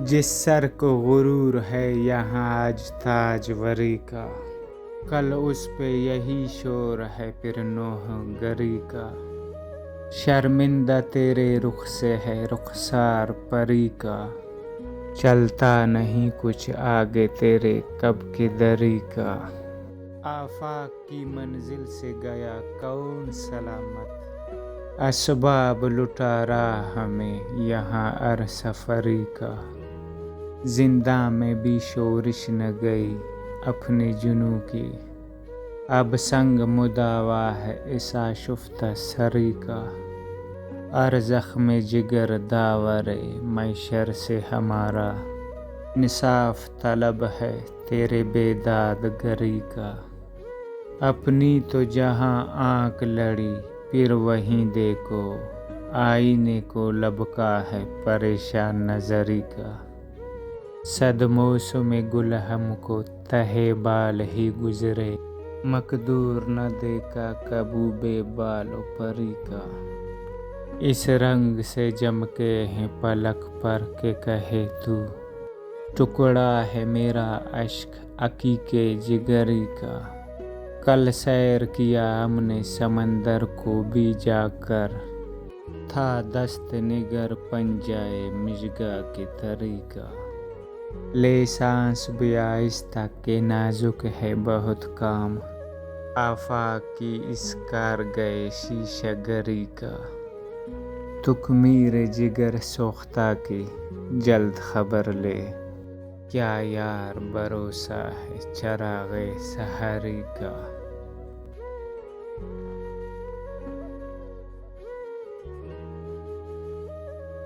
جس سر کو غرور ہے یہاں آج تاجوری کا، کل اس پہ یہی شور ہے پھر نوح گری کا۔ شرمندہ تیرے رخ سے ہے رخسار پری کا، چلتا نہیں کچھ آگے تیرے کب کے دری کا۔ آفاق کی منزل سے گیا کون سلامت، اسباب لٹا راہ ہمیں یہاں سفری کا۔ زنداں میں بھی شورش نہ گئی اپنے جنوں کی، اب سنگ مداوا ہے اس آشفتہ سری کا۔ زخم جگر داور محشر سے ہمارا، انصاف طلب ہے تیرے بیداد گری کا۔ اپنی تو جہاں آنکھ لڑی پھر وہیں دیکھو، آئینے کو لبکا ہے پریشان نظری کا۔ صد موسم گل ہم کو تہہ بال ہی گزرے، مقدور نہ دیکھا کبو بے بال و پری کا۔ اس رنگ سے جم کے ہیں پلک پر کہ کہے تو، ٹکڑا ہے میرا اشک عقیقے جگری کا۔ کل سیر کیا ہم نے سمندر کو بھی جا کر، تھا دست نگر پنجۂ مژگاں کے تری کا۔ لے سانس بھی آہستہ کہ نازک ہے بہت کام، آفاق کی اس کارگہ شیشہ گری کا۔ تخمیر جگر سوختہ کی جلد خبر لے، کیا یار بھروسہ ہے چراغ سحری کا۔